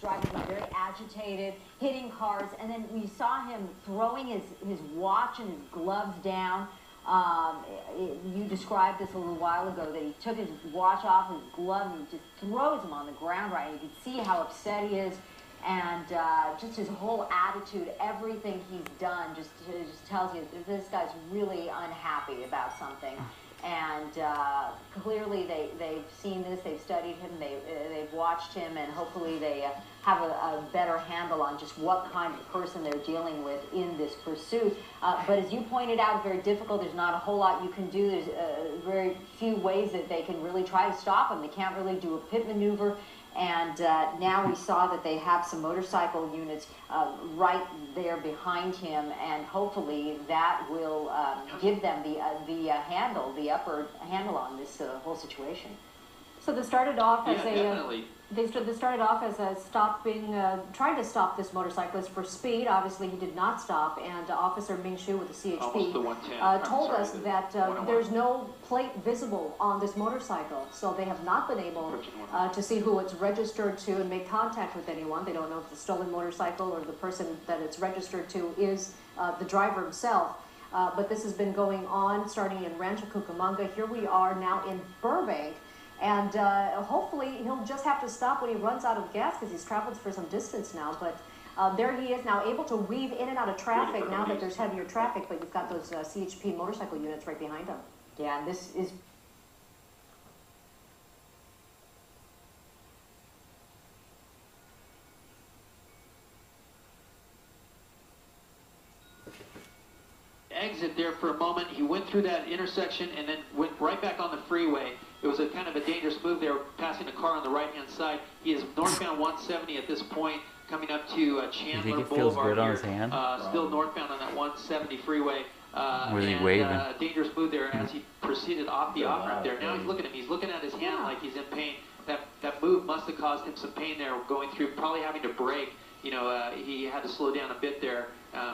driving very agitated, hitting cars, and then we saw him throwing his watch and his gloves down. You described this a little while ago, that he took his watch off, his glove, and he just throws them on the ground, right? You can see how upset he is, and just his whole attitude, everything he's done just tells you that this guy's really unhappy about something. And clearly they've seen this, they've studied him, they've watched him, and hopefully they have a better handle on just what kind of person they're dealing with in this pursuit. But as you pointed out, very difficult. There's not a whole lot you can do. There's very few ways that they can really try to stop him. They can't really do a pit maneuver. And now we saw that they have some motorcycle units right there behind him, and hopefully that will give them the upper handle on this whole situation. So they started off as definitely. They started off as a trying to stop this motorcyclist for speed. Obviously, he did not stop, and Officer Ming Shu with the CHP told us that there's no plate visible on this motorcycle, so they have not been able to see who it's registered to and make contact with anyone. They don't know if the stolen motorcycle or the person that it's registered to is the driver himself. But this has been going on starting in Rancho Cucamonga. Here we are now in Burbank. And hopefully he'll just have to stop when he runs out of gas, because he's traveled for some distance now. But there he is now, able to weave in and out of traffic now that there's heavier traffic, but you've got those CHP motorcycle units right behind him. Yeah, and this is... Exit there for a moment. He went through that intersection and then went right back on the freeway. It was a kind of a dangerous move there, passing a car on the right-hand side. He is northbound 170 at this point, coming up to Chandler Boulevard here. Still northbound on that 170 freeway. Was he waving? A dangerous move there as he proceeded off the off-ramp there. Now he's looking at him. He's looking at his hand like he's in pain. That move must have caused him some pain there, going through, probably having to brake. You know, he had to slow down a bit there,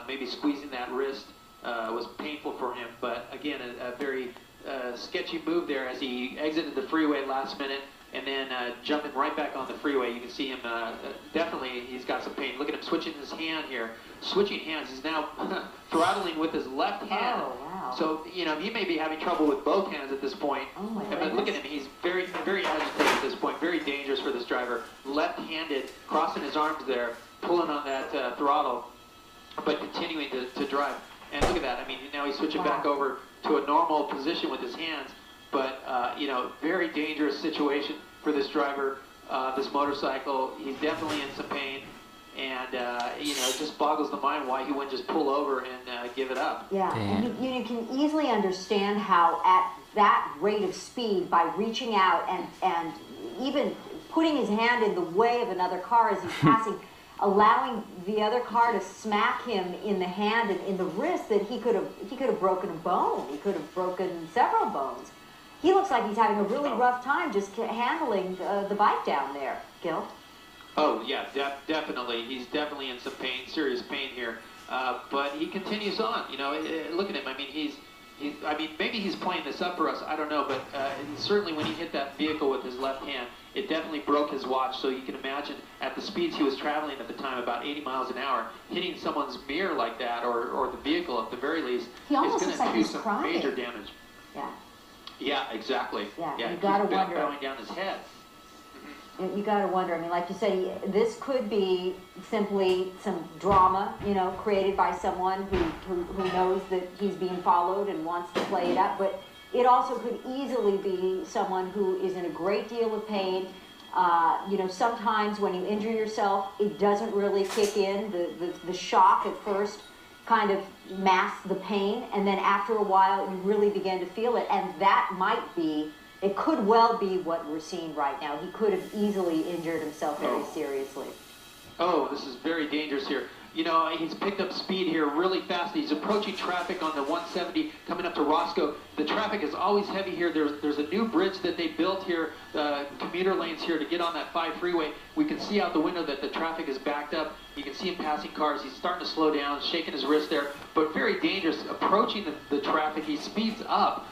maybe squeezing that wrist. Was painful for him, but again, a very sketchy move there as he exited the freeway last minute and then jumping right back on the freeway. You can see him, definitely he's got some pain. Look at him switching his hand here. Switching hands. He's now throttling with his left hand. Oh, wow. So, you know, he may be having trouble with both hands at this point. Oh, my But look at him. He's very, very agitated at this point. Very dangerous for this driver. Left-handed, crossing his arms there, pulling on that throttle, but continuing to drive. And look at that. I mean, now he's switching back over to a normal position with his hands. But, you know, very dangerous situation for this driver, this motorcycle. He's definitely in some pain. And, you know, it just boggles the mind why he wouldn't just pull over and give it up. Yeah, and you can easily understand how at that rate of speed, by reaching out and even putting his hand in the way of another car as he's passing, allowing the other car to smack him in the hand and in the wrist, that he could have broken a bone. He could have broken several bones. He looks like he's having a really rough time just handling the bike down there, Gil. Oh, yeah, definitely. He's definitely in some pain, serious pain here. But he continues on. You know, look at him. I mean, I mean, maybe he's playing this up for us. I don't know. But certainly when he hit that vehicle with his left hand, it definitely broke his watch. So you can imagine at the speeds he was traveling at the time, about 80 miles an hour, hitting someone's mirror like that, or the vehicle at the very least, he almost is going to do some crying. major damage. Yeah. Yeah, exactly. Yeah, you gotta wonder. Bowing down his head. You got to wonder. I mean, like you say, this could be simply some drama, you know, created by someone who knows that he's being followed and wants to play it up. But it also could easily be someone who is in a great deal of pain. You know, sometimes when you injure yourself, it doesn't really kick in. The shock at first kind of masks the pain, and then after a while, you really begin to feel it. And that might be... It could well be what we're seeing right now. He could have easily injured himself very seriously. Oh, this is very dangerous here. You know, he's picked up speed here really fast. He's approaching traffic on the 170 coming up to Roscoe. The traffic is always heavy here. There's a new bridge that they built here, commuter lanes here to get on that 5 freeway. We can see out the window that the traffic is backed up. You can see him passing cars. He's starting to slow down, shaking his wrist there, but very dangerous. Approaching the traffic, he speeds up.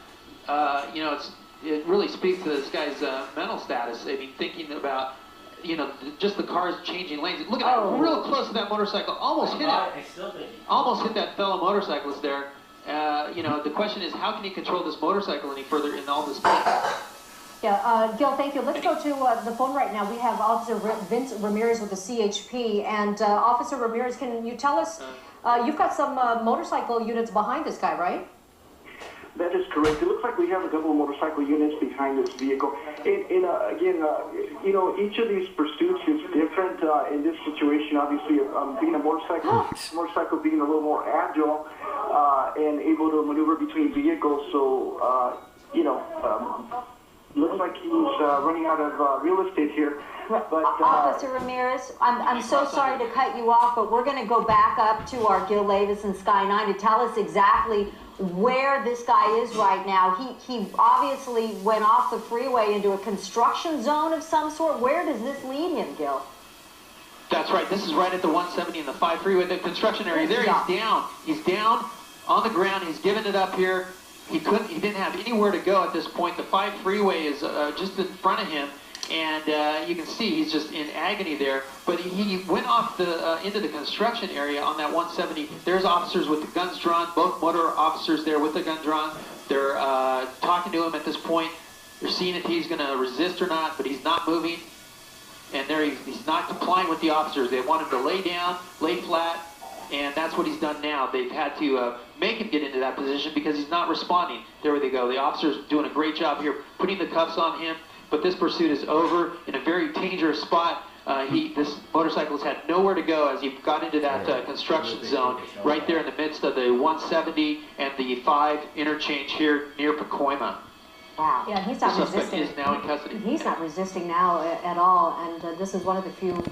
You know, it really speaks to this guy's mental status. I mean, thinking about, just the cars changing lanes. Look at that, real close to that motorcycle, almost hit it. Almost hit that fellow motorcyclist there. The question is, how can he control this motorcycle any further in all this pain? Yeah, Gil, thank you. Let's go to the phone right now. We have Officer Vince Ramirez with the CHP. And Officer Ramirez, can you tell us, you've got some motorcycle units behind this guy, right? That is correct. It looks like we have a couple of motorcycle units behind this vehicle. Again, each of these pursuits is different. In this situation, obviously, being a motorcycle being a little more agile and able to maneuver between vehicles. So, looks like he's running out of real estate here. But, Officer Ramirez, I'm so sorry to cut you off, but we're going to go back up to our Gil Levis and Sky 9 to tell us exactly where this guy is right now. He obviously went off the freeway into a construction zone of some sort. Where does this lead him, Gil? That's right. This is right at the 170 and the 5 freeway, the construction area. There, he's down. He's down on the ground. He's given it up here. He didn't have anywhere to go at this point. The 5 freeway is just in front of him, and you can see he's just in agony there. But he went off into the construction area on that 170. There's officers with the guns drawn, both motor officers there with the gun drawn. They're talking to him at this point. They're seeing if he's going to resist or not, but he's not moving. And he's not complying with the officers. They want him to lay down, lay flat, and that's what he's done now. They've had to make him get into that position because he's not responding. There they go. The officer's doing a great job here, putting the cuffs on him. But this pursuit is over in a very dangerous spot. This motorcyclist had nowhere to go as he got into that construction zone right there in the midst of the 170 and the 5 interchange here near Pacoima. Wow. Yeah, he's not resisting. The suspect is now in custody. He's not resisting now at all, and this is one of the few